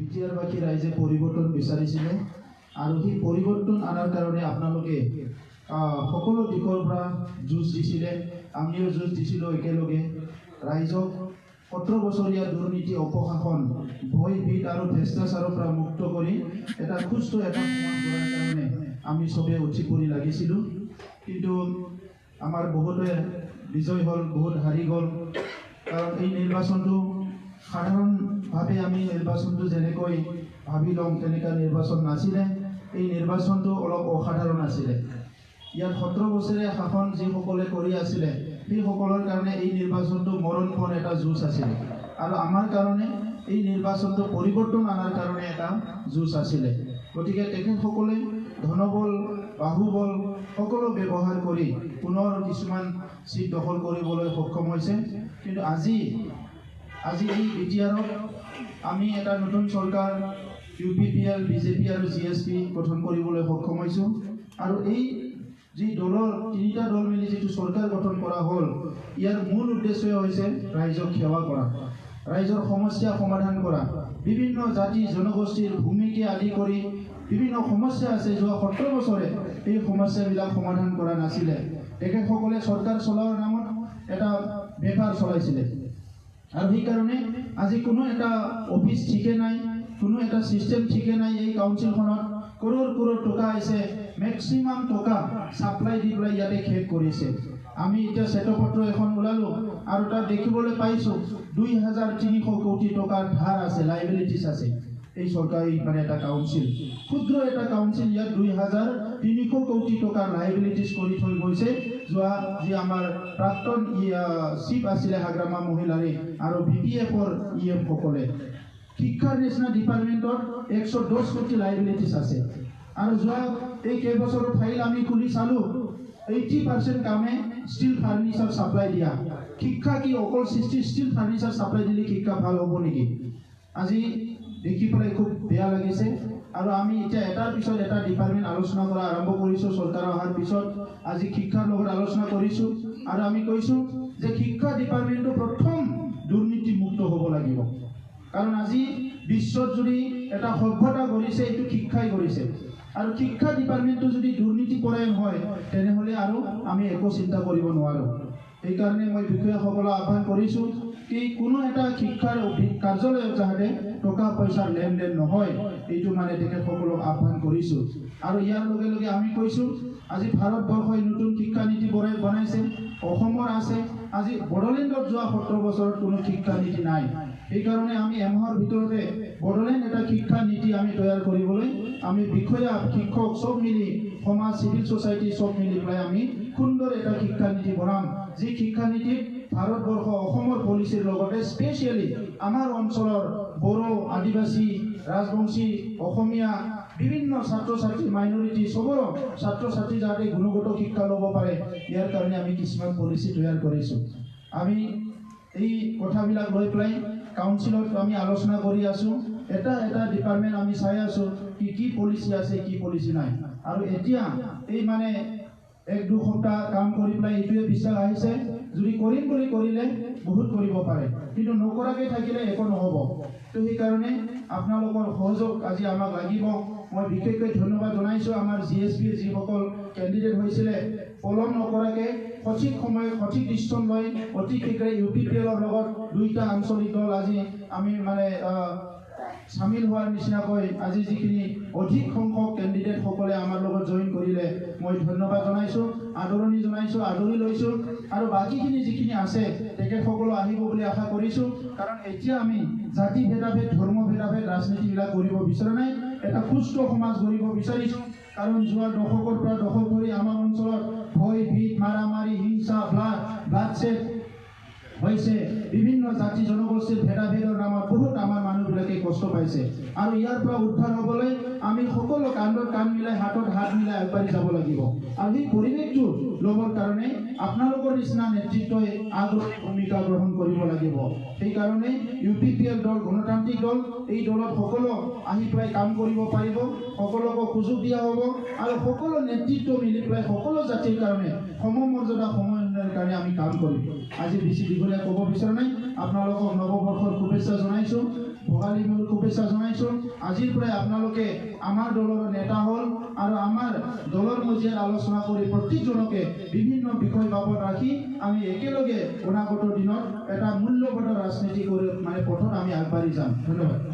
বিটিআৰবাসী ৰাইজে পৰিৱৰ্তন বিচাৰিছিলে আৰু সেই পৰিৱৰ্তন আনাৰ কাৰণে আপোনালোকে সকলো দিশৰ পৰা যুঁজ দিছিলে, আমিও যুঁজ দিছিলোঁ একেলগে। ৰাইজক 17 বছৰীয়া দুৰ্নীতি, অপশাসন, ভয় ভীত আৰু ভ্ৰষ্টাচাৰৰ পৰা মুক্ত কৰি এটা সুস্থ এখন সমাজ গঢ়াৰ কাৰণে আমি চবে উঠি পৰি লাগিছিলোঁ। কিন্তু আমাৰ বহুতে বিজয় হ'ল, বহুত হাৰি গ'ল। কাৰণ এই নিৰ্বাচনটো সাধাৰণভাৱে আমি নিৰ্বাচনটো যেনেকৈ ভাবি লওঁ তেনেকুৱা নিৰ্বাচন নাছিলে। এই নিৰ্বাচনটো অলপ অসাধাৰণ আছিলে। ইয়াত 17 বছৰীয়া শাসন যিসকলে কৰি আছিলে সেইসকলৰ কাৰণে এই নিৰ্বাচনটো মৰণপণ এটা যুঁজ আছিলে, আৰু আমাৰ কাৰণে এই নিৰ্বাচনটো পৰিৱৰ্তন অনাৰ কাৰণে এটা যুঁজ আছিলে। গতিকে তেখেতসকলে ধনবল, বাহুবল সকলো ব্যৱহাৰ কৰি পুনৰ কিছুমান চিট দখল কৰিবলৈ সক্ষম হৈছে। কিন্তু আজি এই বিটিআৰত আমি এটা নতুন চৰকাৰ UPPL, BJP আৰু GSP গঠন কৰিবলৈ সক্ষম হৈছোঁ। আৰু এই যি দলৰ তিনিটা দল মিলি যিটো চৰকাৰ গঠন কৰা হ'ল, ইয়াৰ মূল উদ্দেশ্যই হৈছে ৰাইজক সেৱা কৰা, ৰাইজৰ সমস্যা সমাধান কৰা। বিভিন্ন জাতি জনগোষ্ঠীৰ ভূমিকে আদি কৰি বিভিন্ন সমস্যা আছে, যোৱা 17 বছৰে এই সমস্যাবিলাক সমাধান কৰা নাছিলে। তেখেতসকলে চৰকাৰ চলোৱাৰ নামত এটা বেপাৰ চলাইছিলে, আৰু সেইকাৰণে আজি কোনো এটা অফিচ ঠিকে নাই, কোনো এটা চিষ্টেম ঠিকে নাই। এই কাউন্সিলখনত কৰোৰ টকা আহিছে, মেক্সিমাম টকা ছাপ্লাই দি পেলাই ইয়াতে শেষ কৰিছে। আমি এতিয়া শ্বেতপত্ৰ এখন ওলালোঁ আৰু তাত দেখিবলৈ পাইছোঁ 2300 কোটি টকাৰ ধাৰ আছে, লাইবিলিটিছ আছে। এই চৰকাৰী এটা কাউন্সিল, ক্ষুদ্ৰ এটা কাউন্সিল, ইয়াত 2300 কোটি টকাৰ লাইবিলিটিছ কৰি থৈ গৈছে। যোৱা যি আমাৰ প্ৰাক্তন চিফ আছিলে হাগ্ৰামা মহিলাৰী আৰু BPF-ৰ EM সকলে। শিক্ষাৰ নিচিনা ডিপাৰ্টমেণ্টত 110 কোটি লাইবিলিটিছ আছে। আৰু যোৱা এই কেইবছৰৰ ফাইল আমি খুলি চালোঁ, 80% কামে ষ্টিল ফাৰ্নিচাৰ ছাপ্লাই দিয়া। শিক্ষা কি অকল ষ্টিল ফাৰ্নিচাৰ ছাপ্লাই দিলে শিক্ষা ভাল হ'ব নেকি? আজি দেখি পেলাই খুব বেয়া লাগিছে। আৰু আমি এতিয়া এটাৰ পিছত এটা ডিপাৰ্টমেণ্ট আলোচনা কৰা আৰম্ভ কৰিছোঁ। চৰকাৰ অহাৰ পিছত আজি শিক্ষাৰ লগত আলোচনা কৰিছোঁ, আৰু আমি কৈছোঁ যে শিক্ষা ডিপাৰ্টমেণ্টটো প্ৰথম দুৰ্নীতিমুক্ত হ'ব লাগিব। কাৰণ আজি বিশ্বত যদি এটা সভ্যতা গঢ়িছে, এইটো শিক্ষাই গঢ়িছে। আৰু শিক্ষা ডিপাৰ্টমেণ্টটো যদি দুৰ্নীতিপৰায়ণ হয়, তেনেহ'লে আৰু আমি একো চিন্তা কৰিব নোৱাৰোঁ। সেইকাৰণে মই বিষয়াসকলক আহ্বান কৰিছোঁ কি কোনো এটা শিক্ষাৰ কাৰ্যালয়ত যাতে টকা পইচাৰ লেনদেন নহয়, এইটো তেখেতসকলক আহ্বান কৰিছোঁ। আৰু ইয়াৰ লগে লগে আমি কৈছোঁ আজি ভাৰতবৰ্ষই নতুন শিক্ষা নীতি বনাইছে, অসমৰ আছে। আজি বড়োলেণ্ডত যোৱা 17 বছৰত কোনো শিক্ষা নীতি নাই। সেইকাৰণে আমি এমাহৰ ভিতৰতে বড়োলেণ্ড এটা শিক্ষা নীতি আমি তৈয়াৰ কৰিবলৈ আমি বিষয়া, শিক্ষক চব মিলি, সমাজ, চিভিল ছ'চাইটি চব মিলি পেলাই আমি সুন্দৰ এটা শিক্ষা নীতি বনাম, যি শিক্ষা নীতিত ভাৰতবৰ্ষ অসমৰ পলিচিৰ লগতে স্পেচিয়েলি আমাৰ অঞ্চলৰ বড়ো, আদিবাসী, ৰাজবংশী, অসমীয়া বিভিন্ন ছাত্ৰ ছাত্ৰী, মাইনৰিটি চবৰো ছাত্ৰ ছাত্ৰী যাতে গুণগত শিক্ষা ল'ব পাৰে, ইয়াৰ কাৰণে আমি কিছুমান পলিচি তৈয়াৰ কৰিছোঁ। আমি এই কথাবিলাক লৈ পেলাই কাউন্সিলত আমি আলোচনা কৰি আছোঁ। এটা ডিপাৰ্টমেণ্ট আমি চাই আছোঁ কি পলিচি আছে, কি পলিচি নাই। আৰু এতিয়া এই 1-2 সপ্তাহ কাম কৰি পেলাই এইটোৱে বিশ্বাস আহিছে, যদি কৰিম বুলি কৰিলে বহুত কৰিব পাৰে, কিন্তু নকৰাকৈ থাকিলে একো নহ'ব। তো সেইকাৰণে আপোনালোকৰ সহযোগ আজি আমাক লাগিব। মই বিশেষকৈ ধন্যবাদ জনাইছোঁ আমাৰ GSPৰ যিসকল কেণ্ডিডেট হৈছিলে, পলম নকৰাকৈ সঠিক সময়ত সঠিক ডিচিশ্যন লৈ অতি শীঘ্ৰে UPPL-ৰ লগত 2টা আঞ্চলিক দল আজি আমি চামিল হোৱাৰ নিচিনাকৈ আজি যিখিনি অধিক সংখ্যক কেণ্ডিডেটসকলে আমাৰ লগত জইন কৰিলে, মই ধন্যবাদ জনাইছোঁ, আদৰণি জনাইছোঁ, আদৰি লৈছোঁ। আৰু বাকীখিনি যিখিনি আছে তেখেতসকলো আহিব বুলি আশা কৰিছোঁ। কাৰণ এতিয়া আমি জাতি ভেদাভেদ, ধৰ্ম ভেদাভেদ ৰাজনীতিবিলাক কৰিব বিচৰা নাই, এটা সুস্থ সমাজ গঢ়িব বিচাৰিছোঁ। কাৰণ যোৱা দশকৰ পৰা দশক ধৰি আমাৰ অঞ্চলত ভয় ভীত, মাৰামাৰি, হিংসা, ব্লাডছেড হৈছে। বিভিন্ন জাতি জনগোষ্ঠীৰ ভেদাভেদৰ নামত বহুত আমাৰ মানুহবিলাকে কষ্ট পাইছে। আৰু ইয়াৰ পৰা উদ্ধাৰ হ'বলৈ আমি সকলো কান্ধত কান্ধ মিলাই, হাতত হাত মিলাই আগবাঢ়ি যাব লাগিব। আৰু এই পৰিৱেশটো ল'বৰ কাৰণে আপোনালোকৰ নিচিনা নেতৃত্বই আগ্ৰহী ভূমিকা গ্ৰহণ কৰিব লাগিব। সেইকাৰণে UPPL দল গণতান্ত্ৰিক দল, এই দলত সকলো আহি পেলাই কাম কৰিব পাৰিব, সকলোকে সুযোগ দিয়া হ'ব। আৰু সকলো নেতৃত্ব মিলি পেলাই সকলো জাতিৰ কাৰণে সমমৰ্যাদা, সমন্বয়ৰ কাৰণে আমি কাম কৰিম। আজি বেছি দীঘলীয়া ক'ব বিচৰা নাই, আপোনালোকক নৱবৰ্ষৰ শুভেচ্ছা জনাইছোঁ। ভোগালী বিহুৰ শুভেচ্ছা জনাইছোঁ। আজিৰ পৰাই আপোনালোকে আমাৰ দলৰ নেতা হ'ল আৰু আমাৰ দলৰ মজিয়াত আলোচনা কৰি প্ৰত্যেকজনকে বিভিন্ন বিষয় বাবদ ৰাখি আমি একেলগে অনাগত দিনত এটা মূল্যবোধৰ ৰাজনীতি কৰি পথত আমি আগবাঢ়ি যাম। ধন্যবাদ।